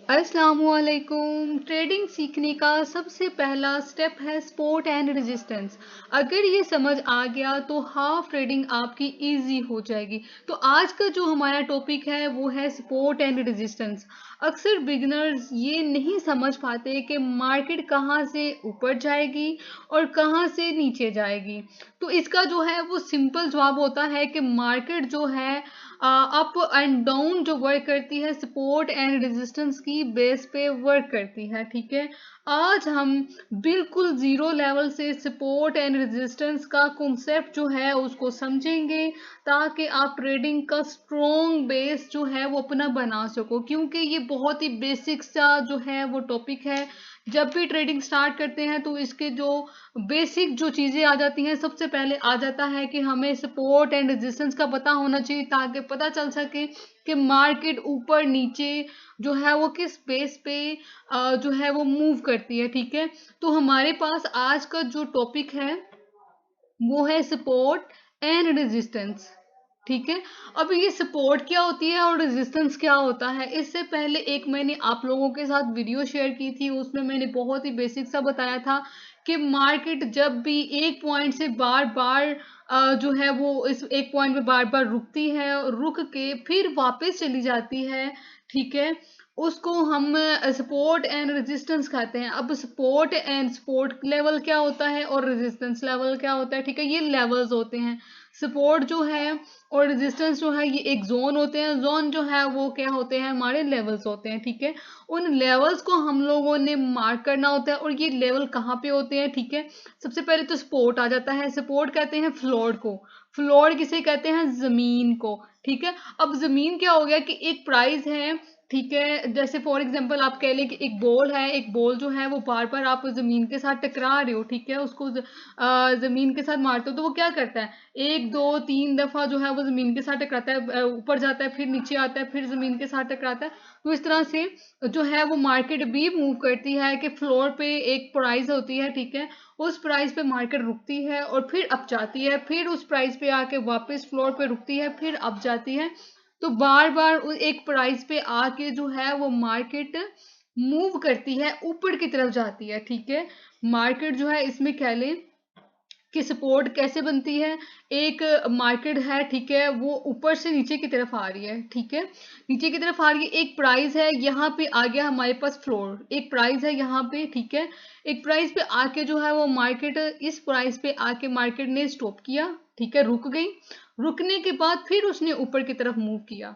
अस्सलामुअलैकुम। ट्रेडिंग सीखने का सबसे पहला स्टेप है सपोर्ट एंड रेजिस्टेंस। अगर ये समझ आ गया तो हाफ ट्रेडिंग आपकी इजी हो जाएगी। तो आज का जो हमारा टॉपिक है वो है सपोर्ट एंड रेजिस्टेंस। अक्सर बिगिनर्स ये नहीं समझ पाते कि मार्केट कहाँ से ऊपर जाएगी और कहाँ से नीचे जाएगी। तो इसका जो है वो सिंपल जवाब होता है कि मार्केट जो है अप एंड डाउन जो वर्क करती है सपोर्ट एंड रेजिस्टेंस की बेस पे वर्क करती है। ठीक है, आज हम बिल्कुल जीरो लेवल से सपोर्ट एंड रेजिस्टेंस का कॉन्सेप्ट जो है उसको समझेंगे, ताकि आप ट्रेडिंग का स्ट्रॉन्ग बेस जो है वो अपना बना सको। क्योंकि ये बहुत ही बेसिक सा जो है वो टॉपिक है। जब भी ट्रेडिंग स्टार्ट करते हैं तो इसके जो बेसिक जो चीजें आ जाती हैं, सबसे पहले आ जाता है कि हमें सपोर्ट एंड रेजिस्टेंस का पता होना चाहिए, ताकि पता चल सके कि मार्केट ऊपर नीचे जो है वो किस बेस पे जो है वो मूव करती है। ठीक है, तो हमारे पास आज का जो टॉपिक है वो है सपोर्ट एंड रेजिस्टेंस। ठीक है, अब ये सपोर्ट क्या होती है और रेजिस्टेंस क्या होता है, इससे पहले एक मैंने आप लोगों के साथ वीडियो शेयर की थी, उसमें मैंने बहुत ही बेसिक सा बताया था कि मार्केट जब भी एक पॉइंट से बार बार जो है वो इस एक पॉइंट पे बार बार रुकती है, रुक के फिर वापस चली जाती है। ठीक है, उसको हम सपोर्ट एंड रेजिस्टेंस कहते हैं। अब सपोर्ट लेवल क्या होता है और रेजिस्टेंस लेवल क्या होता है, ठीक है, ये लेवल्स होते हैं। सपोर्ट जो है और रेजिस्टेंस जो है ये एक जोन होते हैं, जोन जो है वो क्या होते हैं, हमारे लेवल्स होते हैं। ठीक है, उन लेवल्स को हम लोगों ने मार्क करना होता है। और ये लेवल कहाँ पे होते हैं, ठीक है, सबसे पहले तो सपोर्ट आ जाता है। सपोर्ट कहते हैं फ्लोर को, फ्लोर किसे कहते हैं, जमीन को। ठीक है, अब जमीन क्या हो गया कि एक प्राइस है। ठीक है, जैसे फॉर एग्जांपल आप कह लें कि एक बॉल है, एक बॉल जो है वो बार बार आप जमीन के साथ टकरा रहे हो। ठीक है, उसको जमीन के साथ मारते हो तो वो क्या करता है, एक दो तीन दफा जो है वो जमीन के साथ टकराता है, ऊपर जाता है, फिर नीचे आता है, फिर जमीन के साथ टकराता है। तो इस तरह से जो है वो मार्केट भी मूव करती है कि फ्लोर पे एक प्राइस होती है। ठीक है, उस प्राइस पे मार्केट रुकती है और फिर अप जाती है, फिर उस प्राइस पे आके वापस फ्लोर पे रुकती है, फिर अप जाती है। तो बार बार एक प्राइस पे आके जो है वो मार्केट मूव करती है, ऊपर की तरफ जाती है। ठीक है, मार्केट जो है इसमें कह लें कि सपोर्ट कैसे बनती है, एक मार्केट है, ठीक है, वो ऊपर से नीचे की तरफ आ रही है। ठीक है, नीचे की तरफ आ रही है, एक प्राइस है, यहाँ पे आ गया हमारे पास फ्लोर, एक प्राइस है यहाँ पे। ठीक है, एक प्राइस पे आके जो है वो मार्केट इस प्राइस पे आके मार्केट ने स्टॉप किया। ठीक है, रुक गई, रुकने के बाद फिर उसने ऊपर की तरफ मूव किया।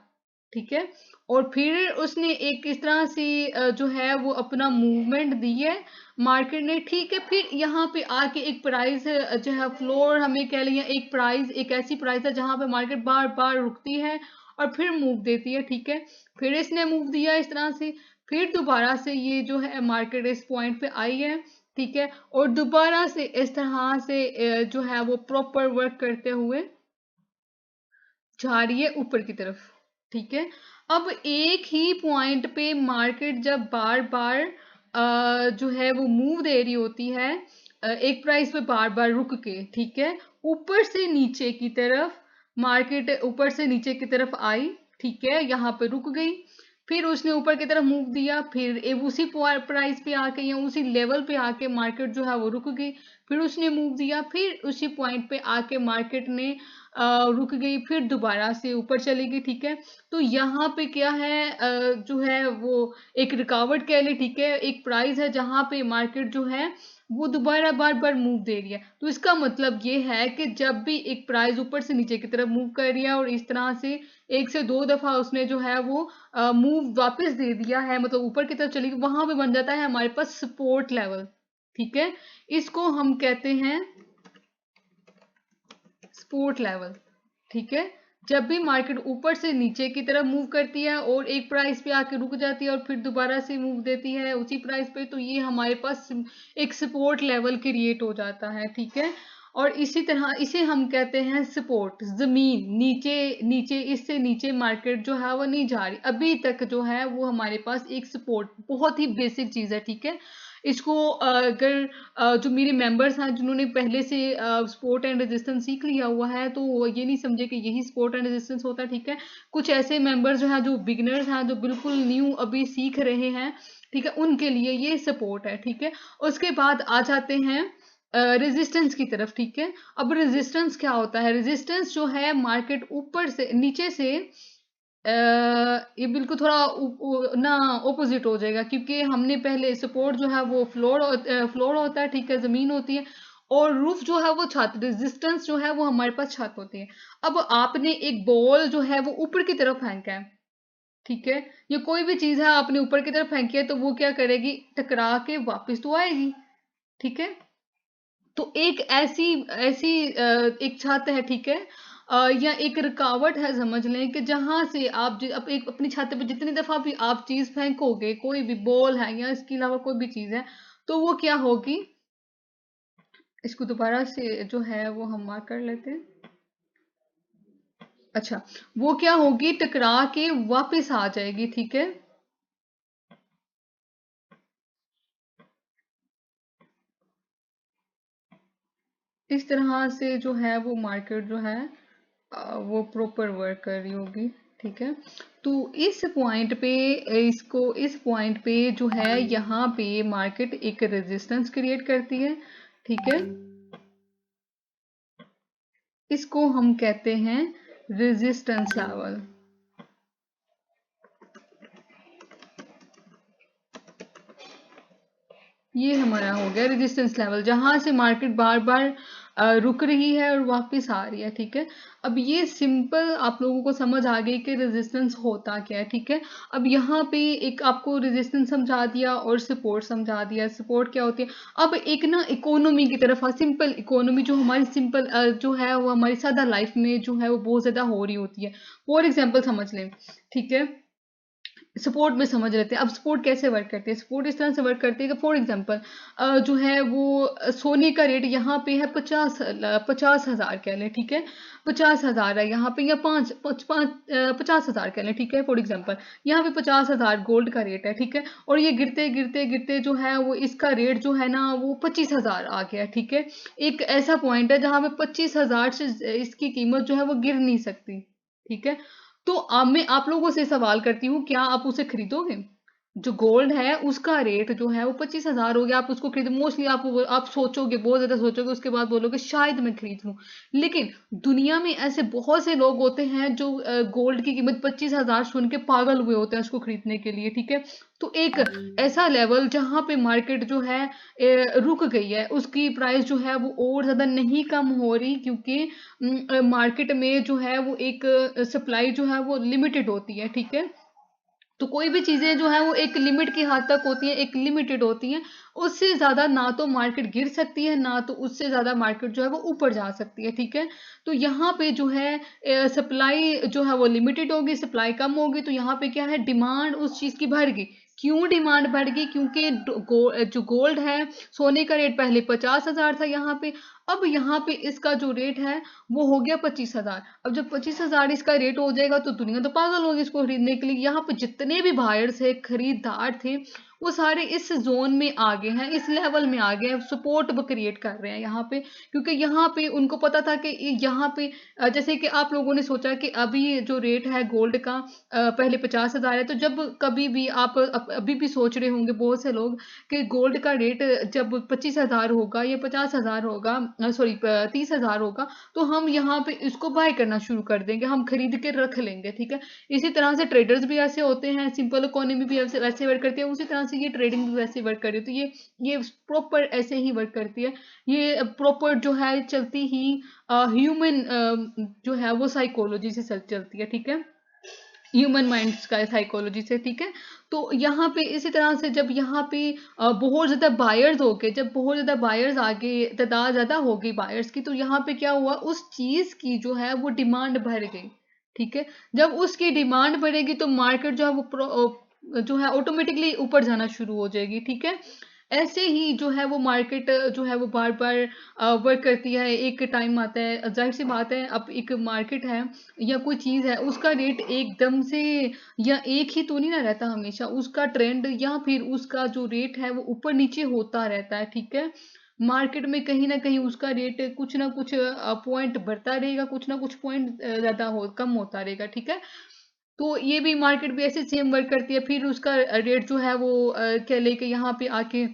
ठीक है, और फिर उसने एक इस तरह से जो है वो अपना मूवमेंट दी है मार्केट ने। ठीक है, फिर यहाँ पे आके एक प्राइस जो है फ्लोर हमें कह लिया, एक प्राइस, एक ऐसी प्राइस है जहां पे मार्केट बार बार रुकती है और फिर मूव देती है। ठीक है, फिर इसने मूव दिया इस तरह से, फिर दोबारा से ये जो है मार्केट इस पॉइंट पे आई है। ठीक है, और दोबारा से इस तरह से जो है वो प्रॉपर वर्क करते हुए जा रही है ऊपर की तरफ। ठीक है, अब एक ही पॉइंट पे मार्केट जब बार बार जो है वो मूव दे रही होती है, एक प्राइस पे बार बार रुक के, ठीक है, ऊपर से नीचे की तरफ, मार्केट ऊपर से नीचे की तरफ आई। ठीक है, यहाँ पे रुक गई, फिर उसने ऊपर की तरफ मूव दिया, फिर उसी प्राइस पे आके या उसी लेवल पे आके मार्केट जो है वो रुक गई, फिर उसने मूव दिया, फिर उसी पॉइंट पे आके मार्केट ने रुक गई, फिर दोबारा से ऊपर चलेगी। ठीक है, तो यहाँ पे क्या है, जो है वो एक रुकावट कह ले। ठीक है, एक प्राइस है जहां पे मार्केट जो है वो दोबारा बार बार मूव दे रही है। तो इसका मतलब ये है कि जब भी एक प्राइस ऊपर से नीचे की तरफ मूव कर रही है और इस तरह से एक से दो दफा उसने जो है वो मूव वापस दे दिया है, मतलब ऊपर की तरफ चली गई, वहां पे बन जाता है हमारे पास सपोर्ट लेवल। ठीक है, इसको हम कहते हैं सपोर्ट लेवल। ठीक है, जब भी मार्केट ऊपर से नीचे की तरफ मूव करती है और एक प्राइस पे आके रुक जाती है और फिर दोबारा से मूव देती है उसी प्राइस पे, तो ये हमारे पास एक सपोर्ट लेवल क्रिएट हो जाता है। ठीक है, और इसी तरह इसे हम कहते हैं सपोर्ट, जमीन, नीचे नीचे इससे नीचे मार्केट जो है वो नहीं जा रही, अभी तक जो है वो हमारे पास एक सपोर्ट, बहुत ही बेसिक चीज है। ठीक है, इसको अगर जो मेरे मेंबर्स हैं जिन्होंने पहले से सपोर्ट एंड रेजिस्टेंस सीख लिया हुआ है, तो वो ये नहीं समझे कि यही सपोर्ट एंड रेजिस्टेंस होता है, ठीक है। कुछ ऐसे मेंबर्स जो हैं, जो बिगिनर्स हैं, जो बिल्कुल न्यू अभी सीख रहे हैं, ठीक है, उनके लिए ये सपोर्ट है, ठीक है। उसके बाद आ जाते हैं रेजिस्टेंस की तरफ, ठीक है। अब रेजिस्टेंस क्या होता है? रेजिस्टेंस जो है मार्केट ऊपर से नीचे से ये बिल्कुल थोड़ा ना ऑपोजिट हो जाएगा, क्योंकि हमने पहले सपोर्ट जो है वो फ्लोर होता है, ठीक है, जमीन होती है, और रूफ जो है वो छत, रेजिस्टेंस जो है वो हमारे पास छत होती है। अब आपने एक बॉल जो है वो ऊपर की तरफ फेंका है, ठीक है, या कोई भी चीज है आपने ऊपर की तरफ फेंकी है, तो वो क्या करेगी? टकरा के वापस तो आएगी, ठीक है। तो एक ऐसी ऐसी एक छत है, ठीक है, या एक रुकावट है, समझ लें, कि जहां से आप एक अपनी छत पे जितनी दफा भी आप चीज फेंकोगे, कोई भी बॉल है या इसके अलावा कोई भी चीज है, तो वो क्या होगी? इसको दोबारा से जो है वो हम मार्क कर लेते हैं। अच्छा, वो क्या होगी? टकरा के वापस आ जाएगी, ठीक है। इस तरह से जो है वो मार्केट जो है वो प्रॉपर वर्क कर रही होगी, ठीक है। तो इस पॉइंट पे, इस पॉइंट पे जो है यहाँ पे मार्केट एक रेजिस्टेंस क्रिएट करती है, ठीक है। इसको हम कहते हैं रेजिस्टेंस लेवल। ये हमारा हो गया रेजिस्टेंस लेवल, जहां से मार्केट बार बार रुक रही है और वापस आ रही है, ठीक है। अब ये सिंपल आप लोगों को समझ आ गई कि रेजिस्टेंस होता क्या है, ठीक है। अब यहाँ पे एक आपको रेजिस्टेंस समझा दिया और सपोर्ट समझा दिया। सपोर्ट क्या होती है? अब एक ना इकोनॉमी की तरफ, सिंपल इकोनॉमी जो हमारी सिंपल जो है वो हमारी सादा लाइफ में जो है वो बहुत ज्यादा हो रही होती है। फॉर एग्जाम्पल समझ लें, ठीक है, सपोर्ट में समझ लेते हैं। अब सपोर्ट कैसे वर्क करती है? सपोर्ट इस तरह से वर्क करती है कि फॉर एग्जांपल जो है वो सोने का रेट यहाँ पे है 50,000 कह लें, ठीक है। 50,000 है यहाँ पे, या 50,000 कह लें, ठीक है, फॉर एग्जांपल यहाँ पे 50,000 गोल्ड का रेट है, ठीक है। और ये गिरते गिरते गिरते जो है वो इसका रेट जो है ना वो 25,000 आ गया, ठीक है। एक ऐसा पॉइंट है जहां पे 25,000 से इसकी कीमत जो है वो गिर नहीं सकती, ठीक है। तो अब मैं आप लोगों से सवाल करती हूँ, क्या आप उसे खरीदोगे? जो गोल्ड है उसका रेट जो है वो 25,000 हो गया, आप उसको खरीदो, मोस्टली आप सोचोगे, बहुत ज्यादा सोचोगे, उसके बाद बोलोगे शायद मैं खरीद लूं। लेकिन दुनिया में ऐसे बहुत से लोग होते हैं जो गोल्ड की कीमत 25,000 सुन के पागल हुए होते हैं उसको खरीदने के लिए, ठीक है। तो एक ऐसा लेवल जहां पे मार्केट जो है रुक गई है, उसकी प्राइस जो है वो और ज्यादा नहीं कम हो रही, क्योंकि मार्केट में जो है वो एक सप्लाई जो है वो लिमिटेड होती है, ठीक है। तो कोई भी चीजें जो है वो एक लिमिट की हद तक होती है, एक लिमिटेड होती है। उससे ज्यादा ना तो मार्केट गिर सकती है, ना तो उससे ज्यादा मार्केट जो है वो ऊपर जा सकती है, ठीक है। तो यहाँ पे जो है सप्लाई जो है वो लिमिटेड होगी, सप्लाई कम होगी, तो यहाँ पे क्या है? डिमांड उस चीज की बढ़ गई। क्यों डिमांड बढ़ गई? क्योंकि जो गोल्ड है, सोने का रेट पहले 50,000 था यहाँ पे, अब यहाँ पे इसका जो रेट है वो हो गया 25,000। अब जब 25,000 इसका रेट हो जाएगा तो दुनिया तो पागल होगी इसको खरीदने के लिए। यहाँ पे जितने भी बायर्स थे, खरीदार थे, वो सारे इस जोन में आ गए हैं, इस लेवल में आ गए हैं, सपोर्ट क्रिएट कर रहे हैं यहाँ पे। क्योंकि यहाँ पे उनको पता था कि यहाँ पे जैसे कि आप लोगों ने सोचा कि अभी जो रेट है गोल्ड का पहले 50,000 है, तो जब कभी भी आप अभी भी सोच रहे होंगे बहुत से लोग कि गोल्ड का रेट जब 25,000 होगा या 50,000 होगा, सॉरी 30,000 होगा, तो हम यहाँ पे इसको बाय करना शुरू कर देंगे, हम खरीद के रख लेंगे, ठीक है। इसी तरह से ट्रेडर्स भी ऐसे होते हैं, सिंपल इकोनॉमी भी वैसे वैसे वर्क करती है, उसी तरह से ये ट्रेडिंग भी वैसे वर्क कर रही है। तो ये प्रॉपर ऐसे ही वर्क करती है। ये प्रॉपर जो है चलती ही ह्यूमन जो है वो साइकोलॉजी से चलती है, ठीक है, ह्यूमन माइंड्स का साइकोलॉजी से, ठीक है। तो यहाँ पे इसी तरह से जब यहाँ पे बहुत ज्यादा बायर्स हो गए, जब बहुत ज्यादा बायर्स आ गए, तादाद ज्यादा हो गई बायर्स की, तो यहाँ पे क्या हुआ? उस चीज की जो है वो डिमांड बढ़ गई, ठीक है। जब उसकी डिमांड बढ़ेगी तो मार्केट जो है वो जो है ऑटोमेटिकली ऊपर जाना शुरू हो जाएगी, ठीक है। ऐसे ही जो है वो मार्केट जो है वो बार बार वर्क करती है। एक टाइम आता है, जाहिर सी बात है, अब एक मार्केट है या कोई चीज है, उसका रेट एकदम से या एक ही तो नहीं ना रहता हमेशा, उसका ट्रेंड या फिर उसका जो रेट है वो ऊपर नीचे होता रहता है। ठीक है, मार्केट में कहीं ना कहीं उसका रेट कुछ ना कुछ पॉइंट बढ़ता रहेगा, कुछ ना कुछ पॉइंट ज्यादा हो कम होता रहेगा। ठीक है, तो ये भी मार्केट भी ऐसे सेम वर्क करती है। फिर उसका रेट जो है वो कह ले कि यहाँ पे आके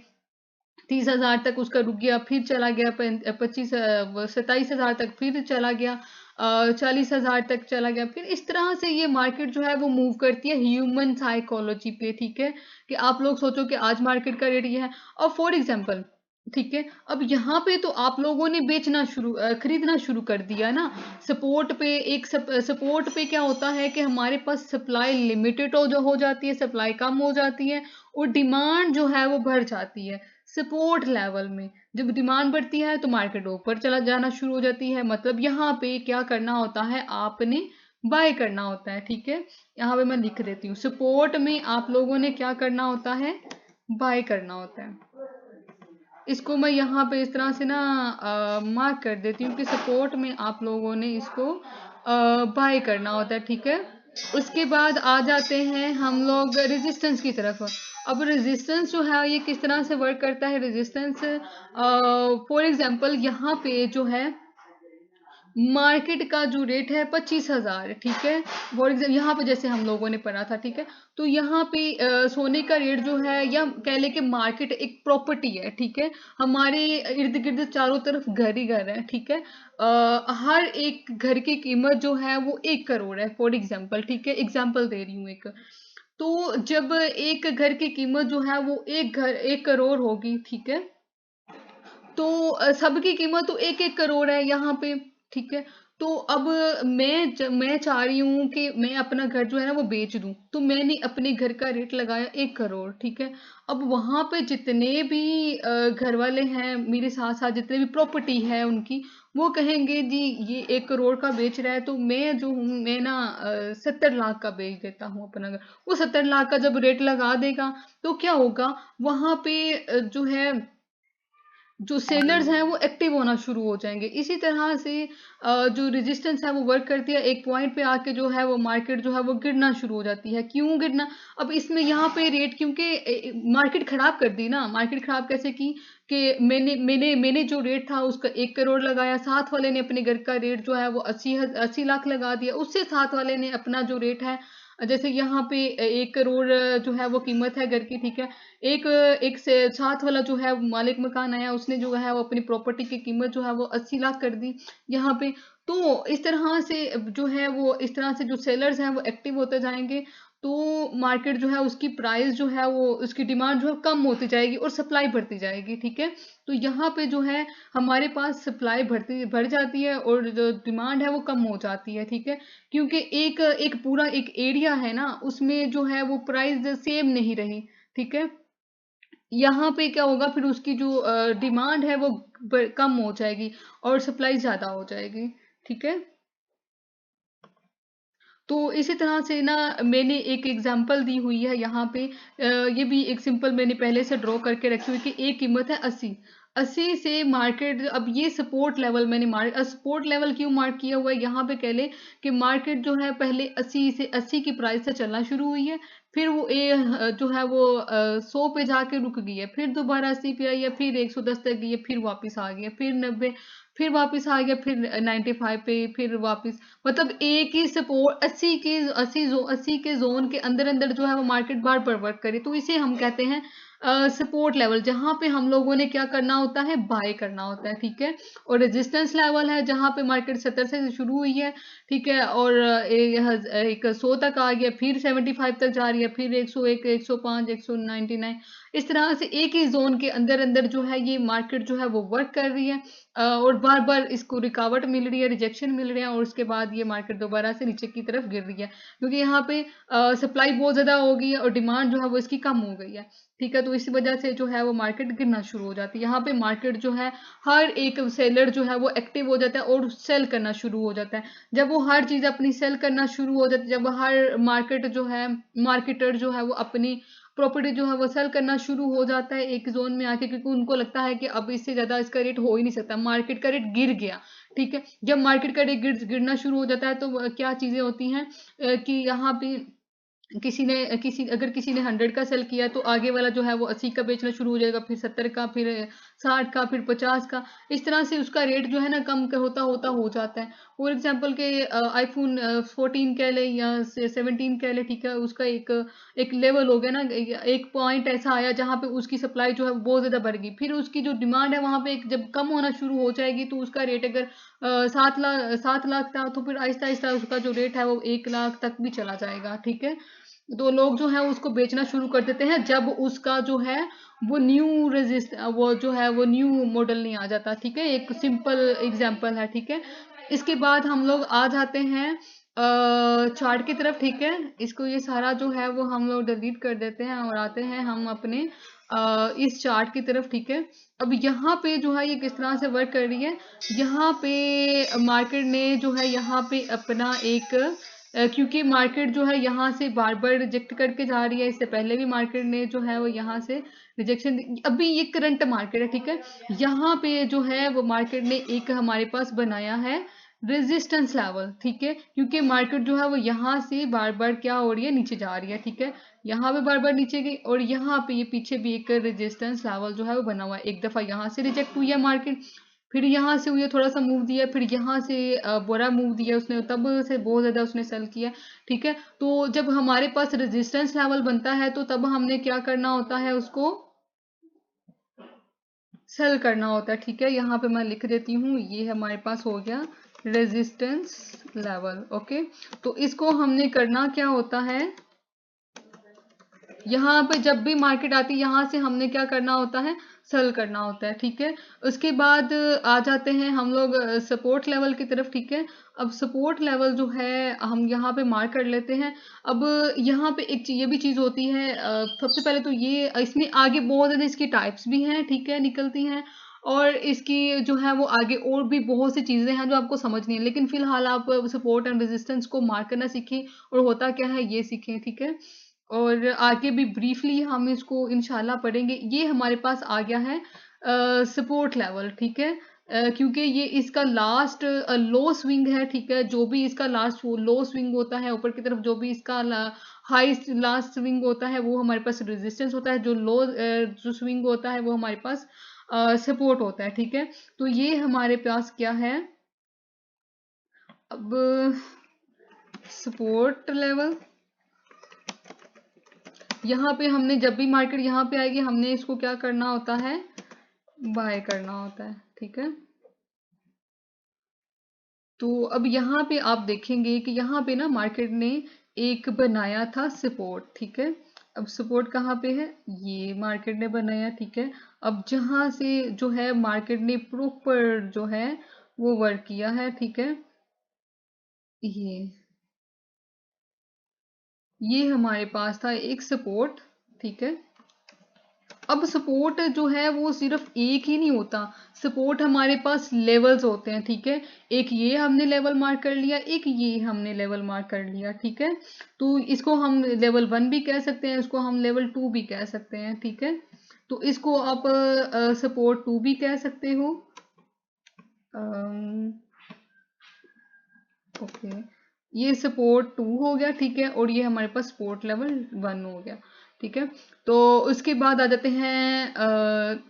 30,000 तक उसका रुक गया, फिर चला गया 27,000 तक, फिर चला गया 40,000 तक चला गया। फिर इस तरह से ये मार्केट जो है वो मूव करती है ह्यूमन साइकोलॉजी पे। ठीक है, कि आप लोग सोचो कि आज मार्केट का रेट ये है, और फॉर एग्जाम्पल, ठीक है, अब यहाँ पे तो आप लोगों ने खरीदना शुरू कर दिया ना। सपोर्ट पे सपोर्ट पे क्या होता है कि हमारे पास सप्लाई लिमिटेड हो जाती है, सप्लाई कम हो जाती है, और डिमांड जो है वो बढ़ जाती है। सपोर्ट लेवल में जब डिमांड बढ़ती है तो मार्केट ऊपर चला जाना शुरू हो जाती है। मतलब यहाँ पे क्या करना होता है, आपने बाय करना होता है। ठीक है, यहाँ पे मैं लिख देती हूँ, सपोर्ट में आप लोगों ने क्या करना होता है, बाय करना होता है। इसको मैं यहाँ पे इस तरह से ना मार्क कर देती हूँ कि सपोर्ट में आप लोगों ने इसको बाय करना होता है। ठीक है, उसके बाद आ जाते हैं हम लोग रेजिस्टेंस की तरफ। अब रेजिस्टेंस जो है ये किस तरह से वर्क करता है, रेजिस्टेंस फॉर एग्जांपल यहाँ पे जो है मार्केट का जो रेट है 25,000। ठीक है, फॉर एग्जाम्पल यहाँ पे जैसे हम लोगों ने पढ़ा था। ठीक है, तो यहाँ पे सोने का रेट जो है, या कह ले कि मार्केट एक प्रॉपर्टी है। ठीक है, हमारे इर्द गिर्द चारों तरफ घर ही घर है। ठीक है, हर एक घर की कीमत जो है वो 1 करोड़ है, फॉर एग्जाम्पल। ठीक है, एग्जाम्पल दे रही हूँ एक। तो जब एक घर की कीमत जो है वो 1 करोड़ होगी, ठीक है, तो सबकी कीमत तो 1-1 करोड़ है यहाँ पे। ठीक है, तो अब मैं चाह रही हूँ कि मैं अपना घर जो है ना वो बेच दूं, तो मैंने अपने घर का रेट लगाया 1 करोड़। ठीक है, अब वहां पे जितने भी घर वाले हैं मेरे साथ साथ, जितने भी प्रॉपर्टी है उनकी, वो कहेंगे जी ये 1 करोड़ का बेच रहा है, तो मैं जो हूँ मैं ना 70 लाख का बेच देता हूँ अपना घर। वो 70 लाख का जब रेट लगा देगा तो क्या होगा, वहां पे जो है जो सेलर्स हैं वो एक्टिव होना शुरू हो जाएंगे। इसी तरह से जो रेजिस्टेंस है वो वर्क करती है, एक पॉइंट पे आके जो है वो मार्केट जो है वो गिरना शुरू हो जाती है। क्यों गिरना, अब इसमें यहाँ पे रेट, क्योंकि मार्केट खराब कर दी ना। मार्केट खराब कैसे की, कि मैंने जो रेट था उसका 1 करोड़ लगाया, साथ वाले ने अपने घर का रेट जो है वो 80 लाख लगा दिया, उससे साथ वाले ने अपना जो रेट है, जैसे यहाँ पे 1 करोड़ जो है वो कीमत है घर की। ठीक है, एक एक से साथ वाला जो है मालिक मकान आया, उसने जो है वो अपनी प्रॉपर्टी की कीमत जो है वो 80 लाख कर दी यहाँ पे। तो इस तरह से जो है वो, इस तरह से जो सेलर्स हैं वो एक्टिव होते जाएंगे, तो मार्केट जो है उसकी प्राइस जो है वो, उसकी डिमांड जो है कम होती जाएगी और सप्लाई बढ़ती जाएगी। ठीक है, तो यहाँ पे जो है हमारे पास सप्लाई बढ़ जाती है और जो डिमांड है वो कम हो जाती है। ठीक है, क्योंकि एक एक पूरा एक एरिया है ना, उसमें जो है वो प्राइस सेम नहीं रही। ठीक है, यहाँ पे क्या होगा, फिर उसकी जो डिमांड है वो कम हो जाएगी और सप्लाई ज्यादा हो जाएगी। ठीक है, तो इसी तरह से ना मैंने एक एग्जांपल दी हुई है यहाँ पे। ये भी एक सिंपल मैंने पहले से ड्रॉ करके रखी हुई कि एक कीमत है 80। 80 से मार्केट, अब ये सपोर्ट लेवल मैंने सपोर्ट लेवल क्यों मार्क किया हुआ है यहाँ पे, कह ले कि मार्केट जो है पहले 80 की प्राइस से चलना शुरू हुई है, फिर वो जो है वो 100 पे जाके रुक गई है, फिर दोबारा 80 पे आई है, फिर 110 तक गई है, फिर वापस आ गई है, फिर 90, फिर वापस आ गया, फिर 95 पे, फिर वापस। मतलब एक ही सपोर्ट 80 के जोन के अंदर अंदर जो है वो मार्केट बार बार वर्क करे, तो इसे हम कहते हैं सपोर्ट लेवल, जहां पे हम लोगों ने क्या करना होता है, बाय करना होता है। ठीक है, और रेजिस्टेंस लेवल है जहां पे मार्केट 70 से शुरू हुई है। ठीक है, और एक 100 तक आ गया, फिर 75 तक जा रही है, फिर 101, 105, 199। इस तरह से एक ही जोन के अंदर अंदर जो है ये मार्केट जो है वो वर्क कर रही है, और बार बार इसको रिकावट मिल रही है, रिजेक्शन मिल रहे हैं, और उसके बाद ये मार्केट दोबारा से नीचे की तरफ गिर रही है, क्योंकि यहाँ पे सप्लाई बहुत ज्यादा हो गई है और डिमांड जो है वो इसकी कम हो गई है। ठीक है। तो इसी वजह से जो है वो मार्केट गिरना शुरू हो जाती है। यहाँ पे मार्केट जो है हर एक सेलर जो है वो एक्टिव हो जाता है और सेल करना शुरू हो जाता है। जब वो हर चीज अपनी सेल करना शुरू हो जाती है, जब हर मार्केट जो है मार्केटर जो है वो अपनी प्रॉपर्टी जो है वो सेल करना शुरू हो जाता है एक जोन में आके, क्योंकि उनको लगता है कि अब इससे ज्यादा इसका रेट हो ही नहीं सकता, मार्केट का रेट गिर गया। ठीक है। जब मार्केट का रेट गिरना शुरू हो जाता है तो क्या चीजें होती हैं कि यहाँ पे अगर किसी ने 100 का सेल किया तो आगे वाला जो है वो 80 का बेचना शुरू हो जाएगा, फिर 70 का, फिर 60 का, फिर 50 का। इस तरह से उसका रेट जो है ना कम होता होता हो जाता है। फॉर एग्जांपल के आईफोन 14 कह ले या 17 कह ले, ठीक है, उसका एक एक लेवल हो गया ना, एक पॉइंट ऐसा आया जहां पे उसकी सप्लाई जो है वो बहुत ज्यादा बढ़ गई, फिर उसकी जो डिमांड है वहां पे जब कम होना शुरू हो जाएगी तो उसका रेट अगर 7 लाख था तो फिर आहिस्ता आहिस्ता उसका जो रेट है वो 1 लाख तक भी चला जाएगा। ठीक है। तो लोग जो है उसको बेचना शुरू कर देते हैं जब उसका जो है वो जो है वो न्यू मॉडल नहीं आ जाता। ठीक है। एक सिंपल एग्जांपल है। ठीक है। इसके बाद हम लोग आ जाते हैं चार्ट की तरफ। ठीक है। इसको ये सारा जो है वो हम लोग डिलीट कर देते हैं और आते हैं हम अपने इस चार्ट की तरफ। ठीक है। अब यहाँ पे जो है ये किस तरह से वर्क कर रही है, यहाँ पे मार्केट ने जो है यहाँ पे अपना एक क्योंकि मार्केट जो है यहाँ से बार बार रिजेक्ट करके जा रही है, इससे पहले भी मार्केट ने जो है वो यहाँ से रिजेक्शन, अभी ये करंट मार्केट है। ठीक है। यहाँ पे जो है वो मार्केट ने एक हमारे पास बनाया है रेजिस्टेंस लेवल। ठीक है। क्योंकि मार्केट जो है वो यहाँ से बार बार क्या हो रही है, नीचे जा रही है। ठीक है। यहाँ पे बार बार नीचे गई और यहाँ पे ये पीछे भी एक रेजिस्टेंस लेवल जो है वो बना हुआ है। एक दफा यहाँ से रिजेक्ट हुई है मार्केट, फिर यहाँ से हुई थोड़ा सा मूव दिया, फिर यहाँ से बड़ा मूव दिया उसने, तब से बहुत ज्यादा उसने सेल किया। ठीक है। तो जब हमारे पास रेजिस्टेंस लेवल बनता है तो तब हमने क्या करना होता है, उसको सेल करना होता है। ठीक है। यहाँ पे मैं लिख देती हूँ, ये हमारे पास हो गया रेजिस्टेंस लेवल। ओके। तो इसको हमने करना क्या होता है, यहाँ पे जब भी मार्केट आती है यहाँ से हमने क्या करना होता है, सेल करना होता है। ठीक है। उसके बाद आ जाते हैं हम लोग सपोर्ट लेवल की तरफ। ठीक है। अब सपोर्ट लेवल जो है हम यहाँ पे मार्क कर लेते हैं। अब यहाँ पे एक ये भी चीज होती है, सबसे पहले तो ये इसमें आगे बहुत ज्यादा इसकी टाइप्स भी हैं। ठीक है, निकलती हैं, और इसकी जो है वो आगे और भी बहुत सी चीजें हैं जो आपको समझनी है, लेकिन फिलहाल आप सपोर्ट एंड रेजिस्टेंस को मार्क करना सीखें और होता क्या है ये सीखें। ठीक है। और आगे भी ब्रीफली हम इसको इंशाल्लाह पढ़ेंगे। ये हमारे पास आ गया है सपोर्ट लेवल। ठीक है। क्योंकि ये इसका लास्ट लो स्विंग है। ठीक है। जो भी इसका लास्ट लो स्विंग होता है ऊपर की तरफ, जो भी इसका हाई लास्ट स्विंग होता है वो हमारे पास रेजिस्टेंस होता है, जो लो जो स्विंग होता है वो हमारे पास सपोर्ट होता है। ठीक है। तो ये हमारे पास क्या है, अब सपोर्ट लेवल, यहाँ पे हमने जब भी मार्केट यहाँ पे आएगी हमने इसको क्या करना होता है, बाय करना होता है। ठीक है। तो अब यहाँ पे आप देखेंगे कि यहाँ पे ना मार्केट ने एक बनाया था सपोर्ट। ठीक है। अब सपोर्ट कहाँ पे है, ये मार्केट ने बनाया। ठीक है। अब जहां से जो है मार्केट ने प्रॉपर जो है वो वर्क किया है। ठीक है। ये हमारे पास था एक सपोर्ट। ठीक है। अब सपोर्ट जो है वो सिर्फ एक ही नहीं होता, सपोर्ट हमारे पास लेवल्स होते हैं। ठीक है। एक ये हमने लेवल मार्क कर लिया, एक ये हमने लेवल मार्क कर लिया। ठीक है। तो इसको हम लेवल 1 भी कह सकते हैं, इसको हम लेवल 2 भी कह सकते हैं। ठीक है। तो इसको आप सपोर्ट 2 भी कह सकते हो। ओके, ये सपोर्ट 2 हो गया। ठीक है। और ये हमारे पास सपोर्ट लेवल 1 हो गया। ठीक है। तो उसके बाद आ जाते हैं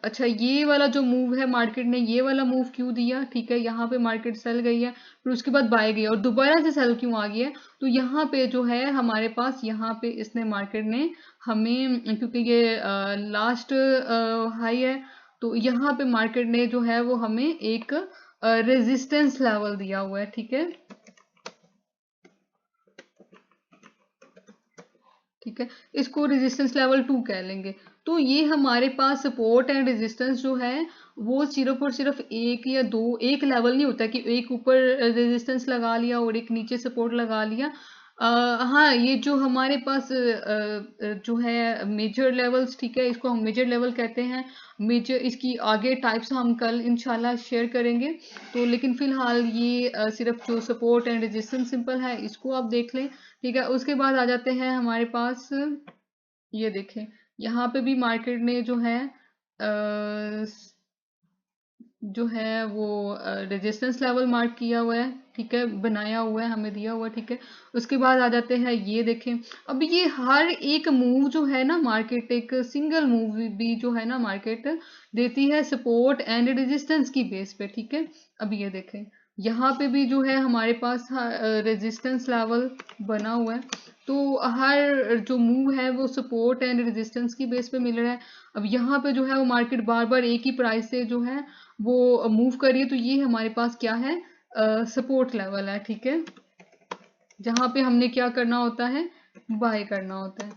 अच्छा, ये वाला जो मूव है मार्केट ने ये वाला मूव क्यों दिया। ठीक है। यहाँ पे मार्केट सेल गई है, फिर उसके बाद बाय गई और दोबारा से सेल क्यों आ गई है, तो यहाँ पे जो है हमारे पास यहाँ पे इसने मार्केट ने हमें, क्योंकि ये लास्ट हाई है, तो यहाँ पे मार्केट ने जो है वो हमें एक रेजिस्टेंस लेवल दिया हुआ है। ठीक है। ठीक है। इसको रेजिस्टेंस लेवल 2 कह लेंगे। तो ये हमारे पास सपोर्ट एंड रेजिस्टेंस जो है वो सिर्फ और सिर्फ एक या दो, एक लेवल नहीं होता कि एक ऊपर रेजिस्टेंस लगा लिया और एक नीचे सपोर्ट लगा लिया। हाँ, ये जो हमारे पास जो है मेजर लेवल्स, ठीक है, इसको हम मेजर लेवल कहते हैं। मेजर, इसकी आगे टाइप्स हम कल इंशाल्लाह शेयर करेंगे। तो लेकिन फिलहाल ये सिर्फ जो सपोर्ट एंड रेजिस्टेंस सिंपल है इसको आप देख लें, ठीक है। उसके बाद आ जाते हैं हमारे पास, ये देखें, यहाँ पे भी मार्केट ने जो है वो रेजिस्टेंस लेवल मार्क किया हुआ है, ठीक है, बनाया हुआ है, हमें दिया हुआ है, ठीक है। उसके बाद आ जाते हैं, ये देखें, अब ये हर एक मूव जो है ना मार्केट, एक सिंगल मूव भी जो है ना मार्केट देती है सपोर्ट एंड रेजिस्टेंस की बेस पे, ठीक है। अब ये देखें, यहाँ पे भी जो है हमारे पास रेजिस्टेंस लेवल बना हुआ है, तो हर जो मूव है वो सपोर्ट एंड रेजिस्टेंस की बेस पे मिल रहा है। अब यहाँ पे जो है वो मार्केट बार बार एक ही प्राइस से जो है वो मूव करिए, तो ये हमारे पास क्या है, सपोर्ट लेवल है, ठीक है, जहां पे हमने क्या करना होता है, बाय करना होता है।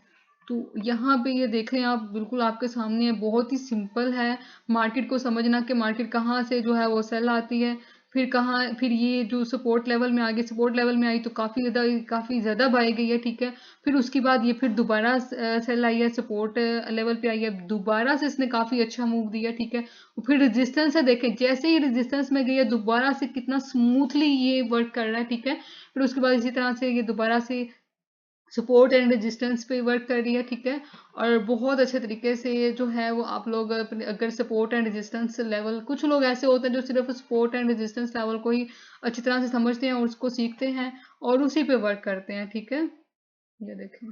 तो यहाँ पे ये देखें आप, बिल्कुल आपके सामने है, बहुत ही सिंपल है मार्केट को समझना कि मार्केट कहाँ से जो है वो सेल आती है, फिर कहाँ, फिर ये जो सपोर्ट लेवल में आ गई, सपोर्ट लेवल में आई तो काफी ज्यादा बाय गई है, ठीक है। फिर उसके बाद ये फिर दोबारा सेल आई है, सपोर्ट लेवल पे आई है, दोबारा से इसने काफी अच्छा मूव दिया, ठीक है। फिर रेजिस्टेंस है, देखें जैसे ही रेजिस्टेंस में गई है दोबारा से कितना स्मूथली ये वर्क कर रहा है, ठीक है। फिर उसके बाद इसी तरह से ये दोबारा से सपोर्ट एंड रेजिस्टेंस पे वर्क कर रही है, ठीक है। और बहुत अच्छे तरीके से ये जो है वो आप लोग अगर सपोर्ट एंड रेजिस्टेंस लेवल, कुछ लोग ऐसे होते हैं जो सिर्फ सपोर्ट एंड रेजिस्टेंस लेवल को ही अच्छी तरह से समझते हैं और उसको सीखते हैं और उसी पे वर्क करते हैं, ठीक है। ये देखें,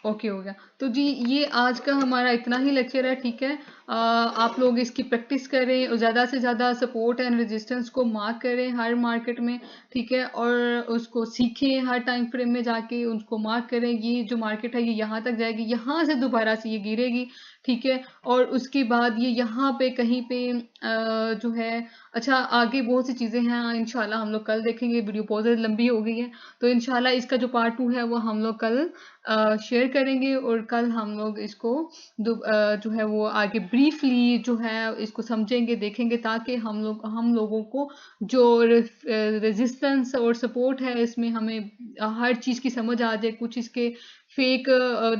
ओके, हो गया। तो जी ये आज का हमारा इतना ही लेक्चर है, ठीक है। आप लोग इसकी प्रैक्टिस करें और ज़्यादा से ज़्यादा सपोर्ट एंड रेजिस्टेंस को मार्क करें हर मार्केट में, ठीक है, और उसको सीखें हर टाइम फ्रेम में जाके उसको मार्क करें। ये जो मार्केट है ये यहाँ तक जाएगी, यहाँ से दोबारा से ये गिरेगी, ठीक है। और उसके बाद ये यहाँ पे कहीं पे जो है, अच्छा आगे बहुत सी चीज़ें हैं इंशाल्लाह हम लोग कल देखेंगे, वीडियो बहुत ज़्यादा लंबी हो गई है, तो इंशाल्लाह इसका जो पार्ट 2 है वो हम लोग कल शेयर करेंगे और कल हम लोग इसको जो है वो आगे ब्रीफली जो है इसको समझेंगे, देखेंगे, ताकि हम लोगों को जो रेजिस्टेंस और सपोर्ट है इसमें हमें हर चीज़ की समझ आ जाए। कुछ इसके फेक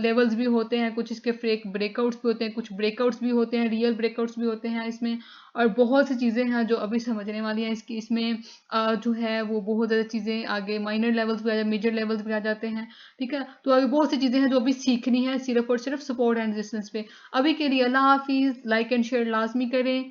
लेवल्स भी होते हैं, कुछ इसके फेक ब्रेकआउट्स भी होते हैं, कुछ ब्रेकआउट्स भी होते हैं, रियल ब्रेकआउट्स भी होते हैं इसमें, और बहुत सी चीज़ें हैं जो अभी समझने वाली हैं इसकी। इसमें जो है वो बहुत ज़्यादा चीज़ें आगे माइनर लेवल्स भी आ जाते, मेजर लेवल्स भी आ जाते हैं, ठीक है। तो आगे बहुत सी चीज़ें हैं जो अभी सीखनी है सिर्फ और सिर्फ सपोर्ट एंड रेजिस्टेंस पे। अभी के लिए अल्लाह हाफिज़, लाइक एंड शेयर लाजमी करें।